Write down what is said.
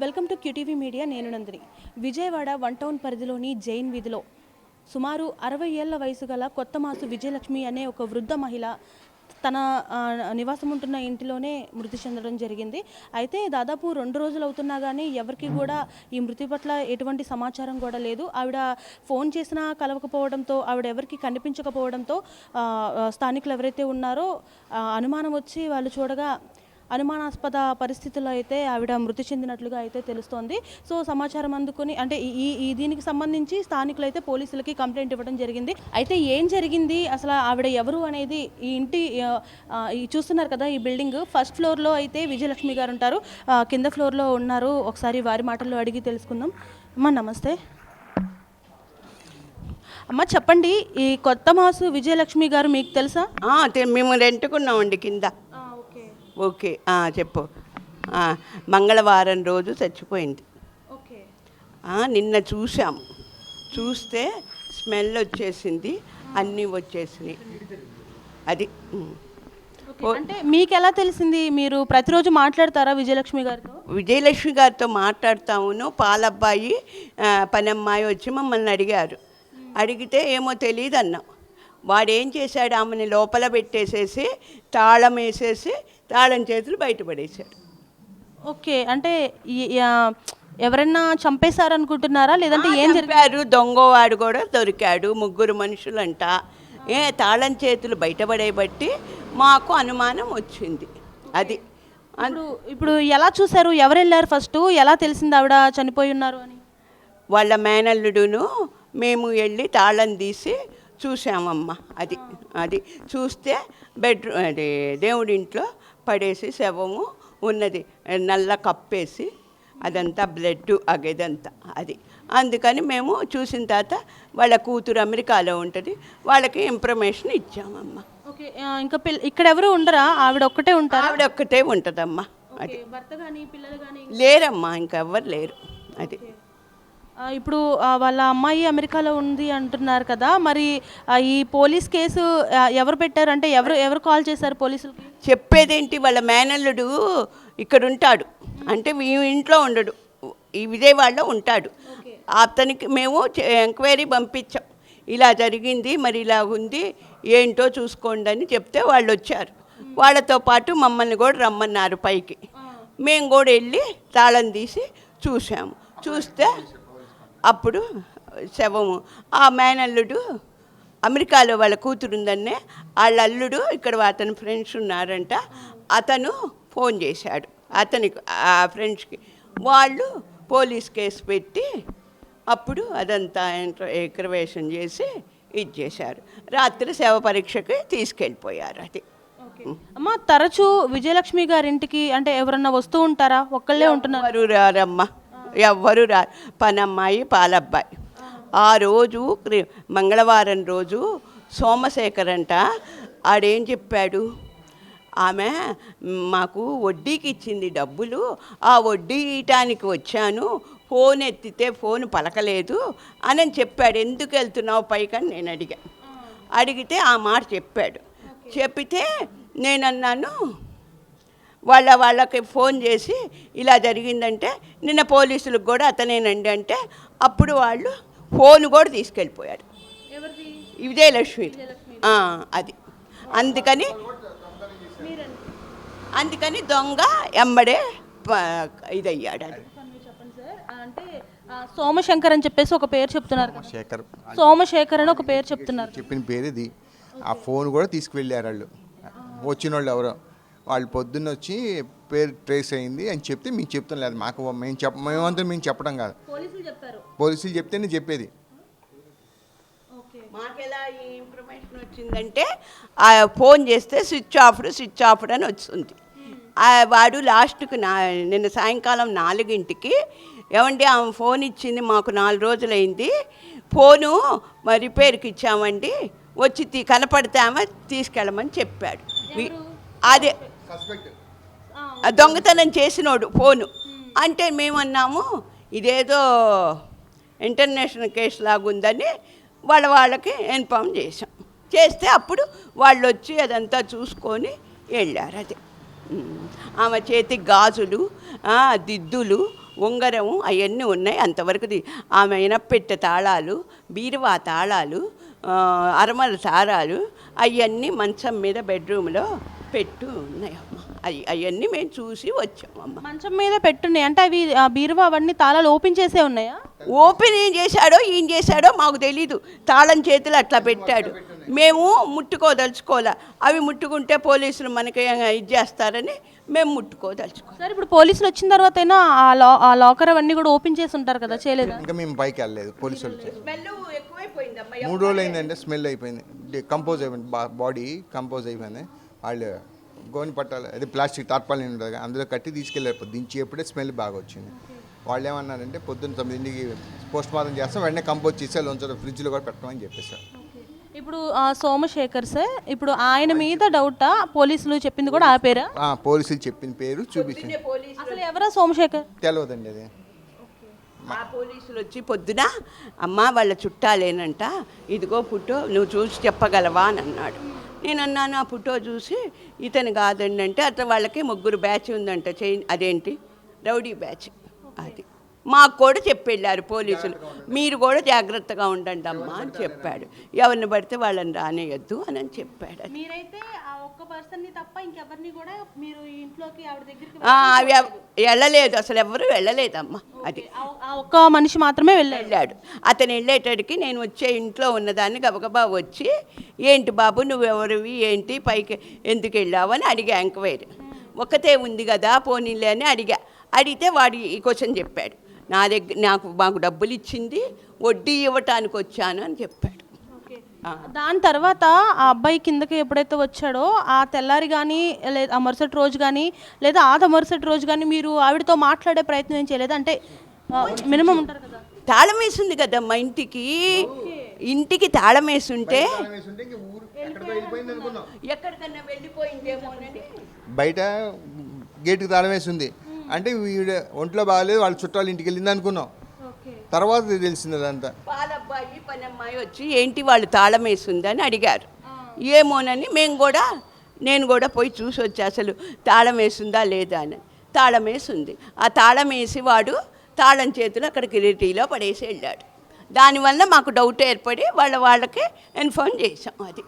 Welcome to QTV media. నేను Nandini. Vijayawada one town పరిధిలోని జైన్ వీధిలో సుమారు 60 ఏళ్ల వయసు గల కొత్తమాసు విజయలక్ష్మి అనే ఒక వృద్ధ మహిళ తన నివాసం ఉంటున్న ఇంటిలోనే మృతి చెందడం జరిగింది. అయితే దాదాపు 2 రోజులు అవుతున్నా కానీ ఎవరికి కూడా ఈ మృతి పట్ల ఎటువంటి సమాచారం కూడా లేదు. ఆవిడ ఫోన్ చేసినా కలవకపోవడంతో, ఆవిడ ఎవరికి కనిపించకపోవడంతో స్థానికులు ఎవరైతే ఉన్నారో అనుమానం వచ్చి వాళ్ళు చూడగా అనుమానాస్పద పరిస్థితుల్లో అయితే ఆవిడ మృతి చెందినట్లుగా అయితే తెలుస్తోంది. సో సమాచారం అందుకుని అంటే ఈ దీనికి సంబంధించి స్థానికులు అయితే పోలీసులకి కంప్లైంట్ ఇవ్వడం జరిగింది. అయితే ఏం జరిగింది, అసలు ఆవిడ ఎవరు అనేది ఈ ఇంటి చూస్తున్నారు కదా, ఈ బిల్డింగ్ ఫస్ట్ ఫ్లోర్లో అయితే విజయలక్ష్మి గారు ఉంటారు, కింద ఫ్లోర్లో ఉన్నారు. ఒకసారి వారి మాటల్లో అడిగి తెలుసుకుందాం. అమ్మ నమస్తే. అమ్మ చెప్పండి, ఈ కొత్తమాసు విజయలక్ష్మి గారు మీకు తెలుసా? మేము రెంటుకున్నామండి కింద. ఓకే చెప్పు. మంగళవారం రోజు చచ్చిపోయింది. నిన్న చూసాము. చూస్తే స్మెల్ వచ్చేసింది, అన్నీ వచ్చేసినాయి. అది అంటే మీకు ఎలా తెలిసింది? మీరు ప్రతిరోజు మాట్లాడతారా విజయలక్ష్మి గారితో? విజయలక్ష్మి గారితో మాట్లాడతామును. పాలబ్బాయి పనమ్మాయి వచ్చి మమ్మల్ని అడిగారు. అడిగితే ఏమో తెలియదు అన్నాం. వాడేం చేశాడు, ఆమెని లోపల పెట్టేసేసి తాళం వేసేసి తాళం చేతులు బయటపడేశాడు. ఓకే, అంటే ఎవరైనా చంపేశారనుకుంటున్నారా, లేదంటే ఏం చెప్పారు? దొంగవాడు కూడా దొరికాడు, 3 మనుషులంట. తాళం చేతులు బయటపడే బట్టి మాకు అనుమానం వచ్చింది. అది ఇప్పుడు ఎలా చూసారు? ఎవరు వెళ్ళారు ఫస్ట్? ఎలా తెలిసింది ఆవిడ చనిపోయి ఉన్నారు అని? వాళ్ళ మేనల్లుడును మేము వెళ్ళి తాళం తీసి చూసామమ్మ. అది చూస్తే బెడ్రూమ్, అది దేవుడింట్లో పడేసి శవము ఉన్నది, నల్ల కప్పేసి అదంతా బ్లడ్ అగేదంతా. అది అందుకని మేము చూసిన తర్వాత వాళ్ళ కూతురు అమెరికాలో ఉంటుంది, వాళ్ళకి ఇన్ఫర్మేషన్ ఇచ్చామమ్మ. ఓకే, ఇంకా ఇక్కడ ఎవరు ఉండరా? ఆవిడ ఒక్కటే ఉంటారు? ఆవిడ ఒక్కటే ఉంటుందమ్మా. అది భర్త కానీ పిల్లలు కానీ లేరమ్మా, ఇంకెవ్వరు లేరు. అది ఇప్పుడు వాళ్ళ అమ్మాయి అమెరికాలో ఉంది అంటున్నారు కదా, మరి ఈ పోలీస్ కేసు ఎవరు పెట్టారు? అంటే ఎవరు కాల్ చేశారు పోలీసులకి? చెప్పేదేంటి, వాళ్ళ మేనల్లుడు ఇక్కడ ఉంటాడు, అంటే ఇంట్లో ఉండడు, ఈ విజయవాడలో ఉంటాడు. అతనికి మేము ఎంక్వైరీ పంపించాం, ఇలా జరిగింది, మరి ఇలా ఉంది, ఏంటో చూసుకోండి అని చెప్తే వాళ్ళు వచ్చారు. వాళ్ళతో పాటు మమ్మల్ని కూడా రమ్మన్నారు పైకి. మేము కూడా వెళ్ళి తాళం తీసి చూసాము. చూస్తే అప్పుడు శవము, ఆ మేనల్లుడు అమెరికాలో వాళ్ళ కూతురుందనే, వాళ్ళ అల్లుడు ఇక్కడ అతని ఫ్రెండ్స్ ఉన్నారంట, అతను ఫోన్ చేశాడు అతనికి, ఆ ఫ్రెండ్స్కి. వాళ్ళు పోలీస్ కేసు పెట్టి అప్పుడు అదంతా ఎక్రవేషన్ చేసి ఇచ్చేశారు. రాత్రి శవ పరీక్షకి తీసుకెళ్ళిపోయారు. అది అమ్మ, తరచూ విజయలక్ష్మి గారింటికి అంటే ఎవరన్నా వస్తూ ఉంటారా? ఒక్కళ్ళే ఉంటున్నారు? ఎవరు రారమ్మా, ఎవ్వరు రారు. పనమ్మాయి పాలబ్బాయి. ఆ రోజు మంగళవారం రోజు సోమశేఖర్ అంట, ఆడేం చెప్పాడు, ఆమె మాకు వడ్డీకి ఇచ్చింది డబ్బులు, ఆ వడ్డీ ఇయటానికి వచ్చాను, ఫోన్ ఎత్తితే ఫోన్ పలకలేదు అని చెప్పాడు. ఎందుకు వెళ్తున్నావు పైకని నేను అడిగితే ఆ మాట చెప్పాడు. చెప్పితే నేనన్నాను వాళ్ళకి ఫోన్ చేసి ఇలా జరిగిందంటే, నిన్న పోలీసులకు కూడా అతనేనండి అంటే, అప్పుడు వాళ్ళు ఫోన్ కూడా తీసుకెళ్ళిపోయాడు విజయలక్ష్మి. అది అందుకని దొంగ ఎమ్మడే ఇదయ్యాడు. అది అంటే సోమశంకర్ అని చెప్పేసి ఒక పేరు చెప్తున్నారు. సోమశేఖర్ అని ఒక పేరు చెప్తున్నారు. చెప్పిన పేరు ఇది. ఆ ఫోన్ కూడా తీసుకువెళ్ళారు వాళ్ళు, వచ్చిన వాళ్ళు ఎవరో. వాళ్ళు పొద్దున్న వచ్చి పేరు ట్రేస్ అయింది అని చెప్తే మీకు చెప్తాం, లేదు మాకు మేమంతా మేము చెప్పడం కాదు, పోలీసులు చెప్తే నేను చెప్పేది. మాకు ఎలా ఈ ఇన్ఫర్మేషన్ వచ్చిందంటే, ఆ ఫోన్ చేస్తే స్విచ్ ఆఫ్డ్ అని వచ్చింది. వాడు లాస్ట్కి నిన్న సాయంకాలం 4ంటికి, ఏమండి ఆమె ఫోన్ ఇచ్చింది మాకు 4 రోజులైంది, ఫోను రిపేర్కి ఇచ్చామండి, వచ్చి కనపడితే ఆమె తీసుకెళ్ళమని చెప్పాడు. అదే దొంగతనం చేసినోడు ఫోను అంటే మేమన్నాము ఇదేదో ఇంటర్నేషనల్ కేసు లాగుందని వాళ్ళకి ఇన్ఫామ్ చేస్తే అప్పుడు వాళ్ళు వచ్చి అదంతా చూసుకొని వెళ్ళారు. అది ఆమె చేతికి గాజులు, దిద్దులు, ఉంగరం అవన్నీ ఉన్నాయి అంతవరకు ఆమె ఇనపెట్టె తాళాలు, బీరువా తాళాలు, అరమల తాళాలు అవన్నీ మంచం మీద బెడ్రూమ్లో పెట్టు ఉన్నాయమ్మ. అవన్నీ మేము చూసి వచ్చామమ్మ. మంచం మీద పెట్టున్నాయి అంటే అవి ఆ బీరువా అవన్నీ తాళాలు ఓపెన్ చేసే ఉన్నాయా? ఓపెన్ ఏం చేశాడో ఏం చేశాడో మాకు తెలీదు. తాళం చేతులు అట్లా పెట్టాడు. మేము ముట్టుకోదలుచుకోలే. అవి ముట్టుకుంటే పోలీసులు మనకి ఇది చేస్తారని మేము ముట్టుకోదలుచుకోవాలి. సరే ఇప్పుడు పోలీసులు వచ్చిన తర్వాత అయినా ఆ లాకర్ అవన్నీ కూడా ఓపెన్ చేసి ఉంటారు కదా, చేయలేదా? ఇంకా మేము పైకి వెళ్ళలేదు. పోలీసులు వచ్చారు. స్మెల్ ఎక్కువైపోయిందమ్మా. 3 రోజులు అయిందంటే స్మెల్ అయిపోయింది, కంపోజ్ అయిపోయింది, బాడీ కంపోజ్ అయిపోయింది. వాళ్ళు గోని పట్టాలి, అదే ప్లాస్టిక్ తార్పాలిన్ ఉంటుంది, అందులో కట్టి తీసుకెళ్ళారు. దించి ఎప్పుడే స్మెల్ బాగా వచ్చింది. వాళ్ళు ఏమన్నారంటే పొద్దున్న 9ంటికి పోస్ట్ మార్టం చేస్తాం, వెంటనే కంపోజ్ చేసి వాళ్ళు ఉంచారు, ఫ్రిడ్జ్లో కూడా పెట్టమని చెప్పేశారు. ఇప్పుడు సోమశేఖర్ సార్, ఇప్పుడు ఆయన మీద డౌటా? పోలీసులు చెప్పింది కూడా ఆ పేరా? పోలీసులు చెప్పిన పేరు చూపించింది. అసలు ఎవరా సోమశేఖర్? తెలియదండి అది. ఆ పోలీసులు వచ్చి పొద్దున అమ్మ వాళ్ళ చుట్టాలేనంట, ఇదిగో ఫోటో నువ్వు చూసి చెప్పగలవా అని అన్నాడు. నేను అన్నాను ఆ ఫోటో చూసి ఇతను కాదండి అంటే, అతను వాళ్ళకి 3 బ్యాచ్ ఉందంట, అదేంటి రౌడీ బ్యాచ్. అది మాకు కూడా చెప్పెళ్ళారు పోలీసులు, మీరు కూడా జాగ్రత్తగా ఉండండి అమ్మా అని చెప్పాడు. ఎవరిని పడితే వాళ్ళని రానేయద్దు అని చెప్పాడు. మీరైతే ఆ ఒక్క పర్సన్ని తప్ప ఇంకెవరిని కూడా మీరు ఇంట్లోకి ఆవిడ దగ్గరికి అవి వెళ్ళలేదు, అసలు ఎవరు వెళ్ళలేదమ్మా. అది ఆ ఒక్క మనిషి మాత్రమే వెళ్ళాడు. అతను వెళ్ళేటడికి నేను వచ్చే ఇంట్లో ఉన్నదాన్ని గబగబా వచ్చి, ఏంటి బాబు నువ్వెవరివి, ఏంటి పైకి ఎందుకు వెళ్ళావు అని అడిగా. ఎంక్వైరీ ఒక్కతే ఉంది కదా పోనీలే అని అడిగితే వాడు ఈ క్వశ్చన్ చెప్పాడు. మాకు డబ్బులు ఇచ్చింది, వడ్డీ ఇవ్వటానికి వచ్చాను అని చెప్పాడు. దాని తర్వాత ఆ అబ్బాయి కిందకి ఎప్పుడైతే వచ్చాడో ఆ తెల్లారి కానీ లేదా ఆ మరుసటి రోజు కానీ లేదా ఆ మరుసటి రోజు కానీ మీరు ఆవిడతో మాట్లాడే ప్రయత్నం ఏం చేయలేదు? అంటే మినిమం ఉంటారు కదా, తాళం వేసింది కదమ్మా ఇంటికి తాళం వేసుంటే ఎక్కడికన్నా వెళ్ళిపోయిందేమోనని. బయట గేట్కి తాళం వేసింది అంటే వీడ ఒంట్లో బాగాలేదు, వాళ్ళ చుట్టాలు ఇంటికి వెళ్ళింది అనుకున్నాం. తర్వాత తెలిసింది అదంతా. పాలబ్బాయి పనమ్మాయి వచ్చి ఏంటి వాళ్ళు తాళం వేసిందని అడిగారు. ఏమోనని నేను కూడా పోయి చూసి వచ్చా, అసలు తాళం వేసిందా లేదా అని. తాళం వేసింది. ఆ తాళం వేసి వాడు తాళం చేతులు అక్కడ కిరీటీలో పడేసి వెళ్ళాడు. దానివల్ల మాకు డౌట్ ఏర్పడి వాళ్ళకి ఇన్ఫార్మ్ చేసాం. అది